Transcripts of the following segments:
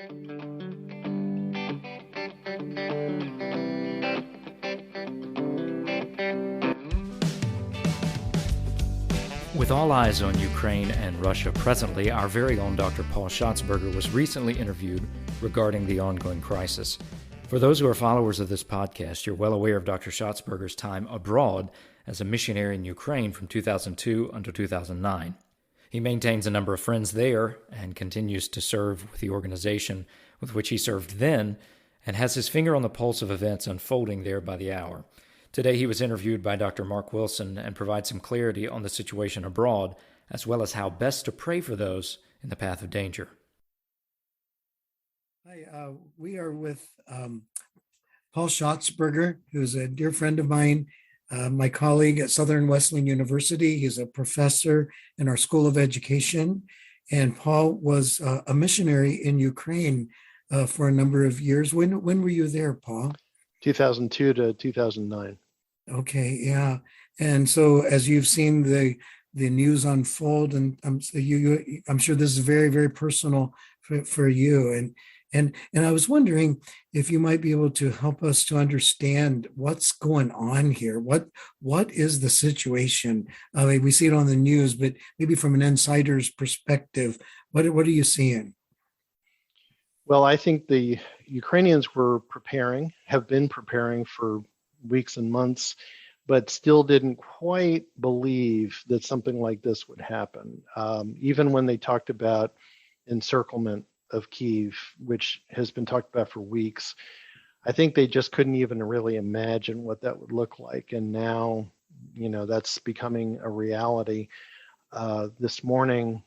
With all eyes on Ukraine and Russia presently, our very own Dr. Paul Shotsberger was recently interviewed regarding the ongoing crisis. For those who are followers of this podcast, you're well aware of Dr. Shotsberger's time abroad as a missionary in Ukraine from 2002 until 2009. He maintains a number of friends there and continues to serve with the organization with which he served then, and has his finger on the pulse of events unfolding there by the hour. Today he was interviewed by Dr. Mark Wilson and provides some clarity on the situation abroad, as well as how best to pray for those in the path of danger. Hi, we are with Paul Shotsberger, who's a dear friend of mine, my colleague at Southern Wesleyan University. He's a professor in our School of Education, and Paul was a missionary in Ukraine for a number of years. When were you there, Paul? 2002 to 2009. Okay, yeah. And so as you've seen the news unfold, and I'm sure this is very, very personal for you. And I was wondering if you might be able to help us to understand what's going on here. What is the situation? We see it on the news, but maybe from an insider's perspective, what are you seeing? Well, I think the Ukrainians have been preparing for weeks and months, but still didn't quite believe that something like this would happen. Even when they talked about encirclement of Kyiv, which has been talked about for weeks, I think they just couldn't even really imagine what that would look like. And now, that's becoming a reality. This morning,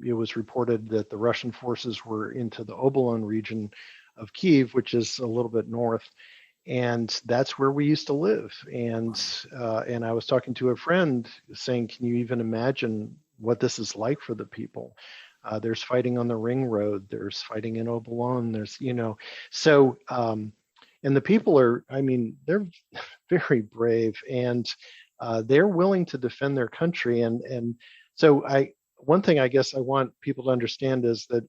it was reported that the Russian forces were into the Obolon region of Kyiv, which is a little bit north, and that's where we used to live. And I was talking to a friend saying, "Can you even imagine what this is like for the people?" There's fighting on the ring road. There's fighting in Obolon. So and the people are, they're very brave, and they're willing to defend their country. And so one thing I guess I want people to understand is that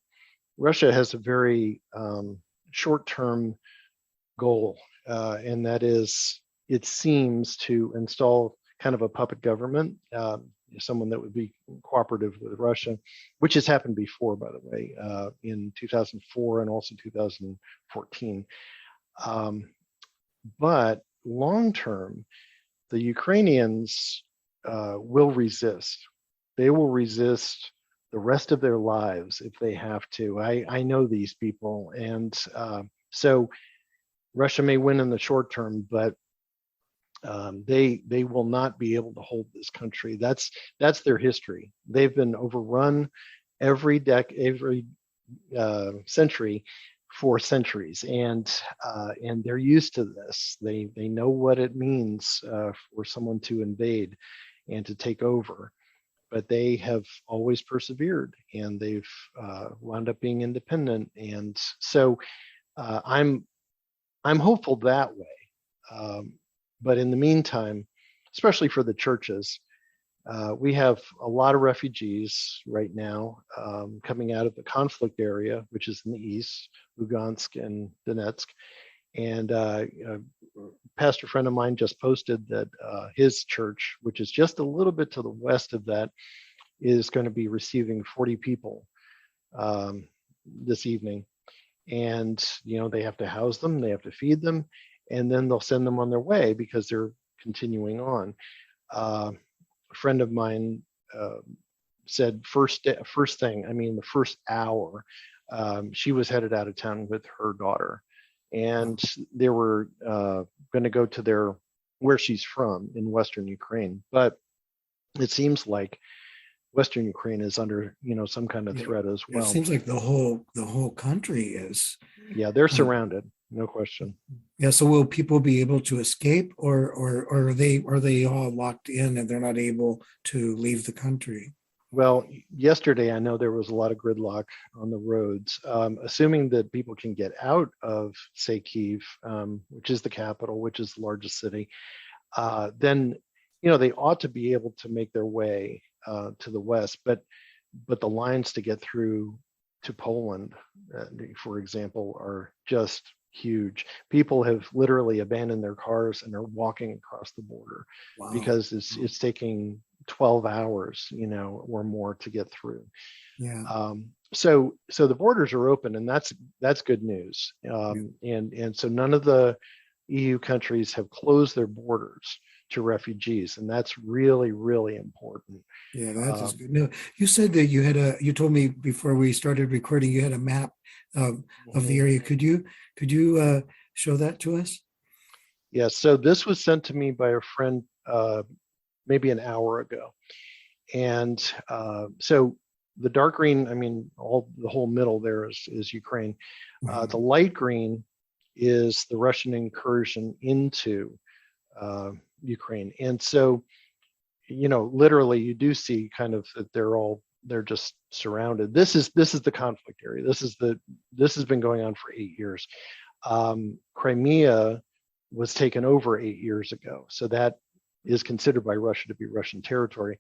Russia has a very short-term goal, and that is, it seems, to install kind of a puppet government, someone that would be cooperative with Russia, which has happened before, by the way, in 2004 and also 2014. But long-term, the Ukrainians will resist. They will resist the rest of their lives if they have to. I know these people, and so Russia may win in the short term, but they will not be able to hold this country. That's their history. They've been overrun every century for centuries, and they're used to this. They know what it means for someone to invade and to take over. But they have always persevered, and they've wound up being independent. And so I'm hopeful that way. But in the meantime, especially for the churches, we have a lot of refugees right now coming out of the conflict area, which is in the east, Lugansk and Donetsk. And a pastor friend of mine just posted that his church, which is just a little bit to the west of that, is going to be receiving 40 people this evening. And, they have to house them, they have to feed them, and then they'll send them on their way because they're continuing on. A friend of mine said first thing, the first hour, she was headed out of town with her daughter. And they were going to go to where she's from in Western Ukraine. But it seems like Western Ukraine is under, some kind of threat as well. It seems like the whole country is. Yeah, they're surrounded, no question. Yeah. So will people be able to escape, or are they all locked in and they're not able to leave the country? Well, yesterday, I know there was a lot of gridlock on the roads. Assuming that people can get out of, say, Kyiv, which is the capital, which is the largest city, then, they ought to be able to make their way to the west. But the lines to get through to Poland, for example, are just huge. People have literally abandoned their cars and are walking across the border because it's taking 12 hours, or more to get through. Yeah. So the borders are open, and that's good news. And so none of the EU countries have closed their borders to refugees, and that's really, really important. Yeah, that is good. No, you said that you told me before we started recording, you had a map of the area. Could you show that to us? Yeah, so this was sent to me by a friend maybe an hour ago. And so the dark green, I mean, the whole middle there is Ukraine. The light green is the Russian incursion into Ukraine. And so, literally you do see kind of that they're just surrounded. This is the conflict area. This has been going on for 8 years. Crimea was taken over 8 years ago. So that is considered by Russia to be Russian territory.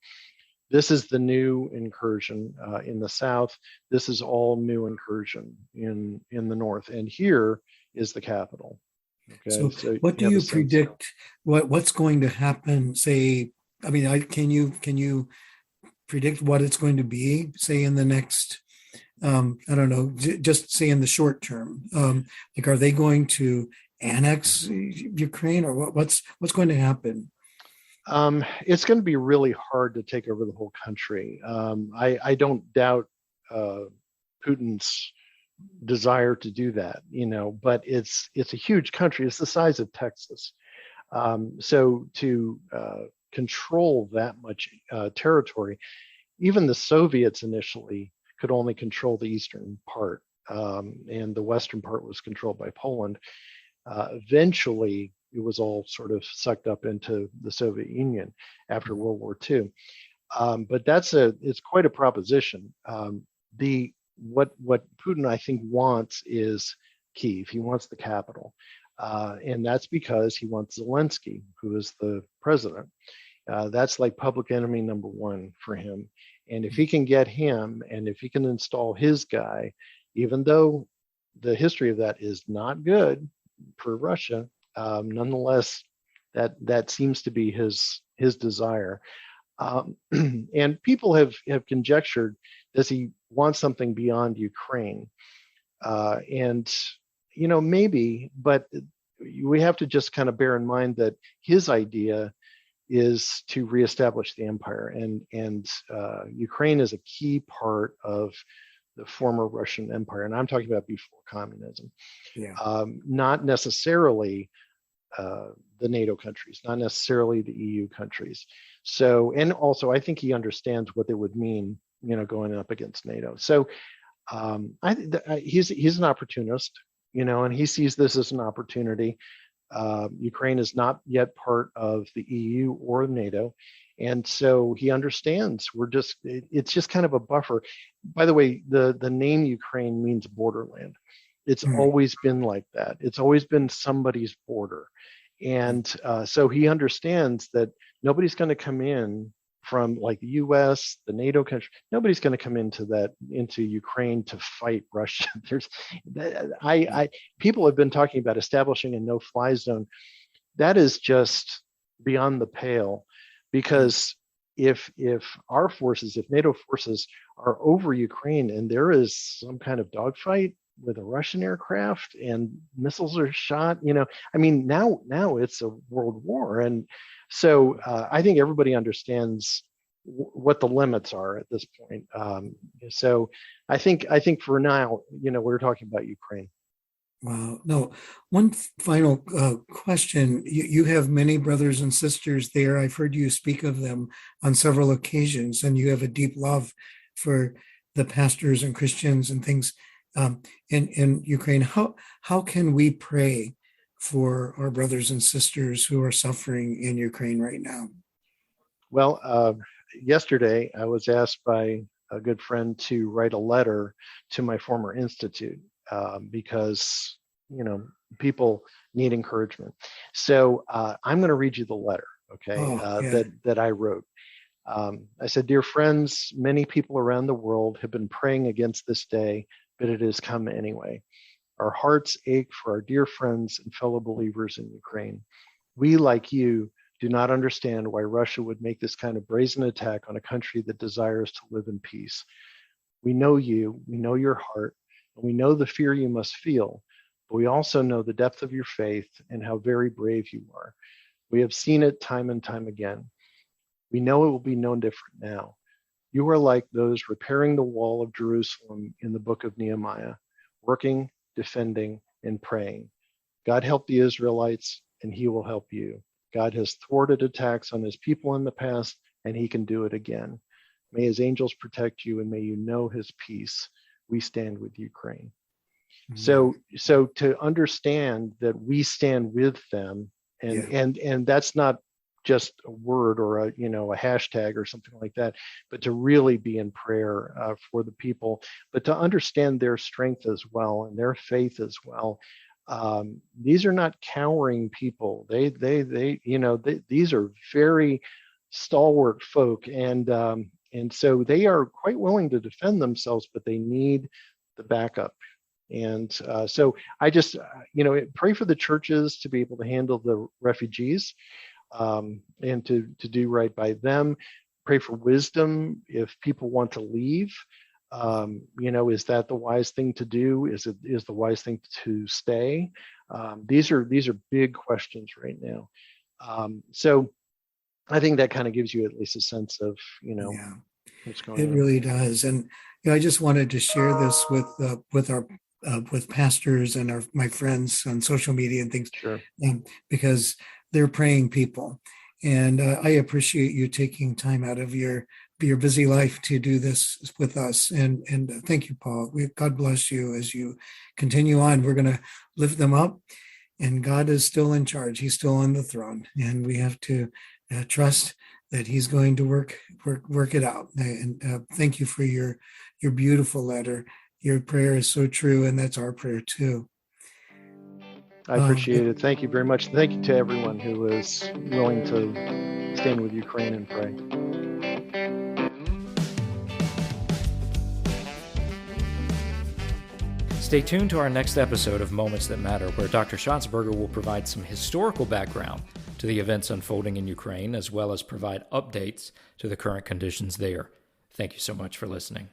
This is the new incursion in the south. This is all new incursion in the north. And here is the capital. Okay. So what do you predict? What's going to happen? Say, I mean, can you predict what it's going to be? Say in the next, I don't know, just say in the short term. Like, are they going to annex Ukraine, or what's going to happen? It's going to be really hard to take over the whole country. I don't doubt Putin's desire to do that, but it's a huge country. It's the size of Texas. So to control that much territory, even the Soviets initially could only control the eastern part, and the western part was controlled by Poland. Eventually, it was all sort of sucked up into the Soviet Union after World War II. But it's quite a proposition. What Putin, I think, wants is Kyiv. He wants the capital. And that's because he wants Zelensky, who is the president. That's like public enemy number one for him. And if he can get him, and if he can install his guy, even though the history of that is not good for Russia, nonetheless, that seems to be his desire. And people have conjectured, does he want something beyond Ukraine? And maybe, but we have to just kind of bear in mind that his idea is to reestablish the empire, and Ukraine is a key part of the former Russian Empire, and I'm talking about before communism. Yeah. Not necessarily the NATO countries, not necessarily the EU countries. So, and also, I think he understands what it would mean, going up against NATO. So, he's an opportunist, and he sees this as an opportunity. Ukraine is not yet part of the EU or NATO. And so he understands it's just kind of a buffer. By the way, the name Ukraine means borderland. It's always been like that. It's always been somebody's border. And so he understands that nobody's going to come in from like the US, the NATO country. Nobody's going to come into Ukraine to fight Russia. People have been talking about establishing a no-fly zone. That is just beyond the pale, because if our forces, if NATO forces are over Ukraine and there is some kind of dogfight with a Russian aircraft and missiles are shot, I mean, now it's a world war. And so I think everybody understands what the limits are at this point. So I think for now, we're talking about Ukraine. Wow. No, one final question. You have many brothers and sisters there. I've heard you speak of them on several occasions, and you have a deep love for the pastors and Christians and things in Ukraine. How can we pray for our brothers and sisters who are suffering in Ukraine right now? Well, yesterday I was asked by a good friend to write a letter to my former institute, because people need encouragement. So I'm going to read you the letter, okay, that I wrote. I said, dear friends, many people around the world have been praying against this day, but it has come anyway. Our hearts ache for our dear friends and fellow believers in Ukraine. We, like you, do not understand why Russia would make this kind of brazen attack on a country that desires to live in peace. We know you, we know your heart, and we know the fear you must feel, but we also know the depth of your faith and how very brave you are. We have seen it time and time again. We know it will be no different now. You are like those repairing the wall of Jerusalem in the book of Nehemiah, working, defending, and praying. God helped the Israelites, and he will help you. God has thwarted attacks on his people in the past, and he can do it again. May his angels protect you, and may you know his peace. We stand with Ukraine. So to understand that we stand with them, and that's not just a word or a hashtag or something like that, but to really be in prayer for the people, but to understand their strength as well and their faith as well. These are not cowering people. These are very stalwart folk, and so they are quite willing to defend themselves, but they need the backup. And so I just, pray for the churches to be able to handle the refugees, and to do right by them. Pray for wisdom if people want to leave. Is that the wise thing to do? Is the wise thing to stay? These are big questions right now. So I think that kind of gives you at least a sense of what's going on. It really does. And I just wanted to share this with pastors and my friends on social media and things, sure. Because they're praying people. And I appreciate you taking time out of your busy life to do this with us. And thank you, Paul. God bless you as you continue on. We're going to lift them up, and God is still in charge. He's still on the throne, and we have to trust that he's going to work it out. And thank you for your beautiful letter. Your prayer is so true, and that's our prayer too. I appreciate it. Thank you very much. Thank you to everyone who is willing to stand with Ukraine and pray. Stay tuned to our next episode of Moments That Matter, where Dr. Shotsberger will provide some historical background to the events unfolding in Ukraine, as well as provide updates to the current conditions there. Thank you so much for listening.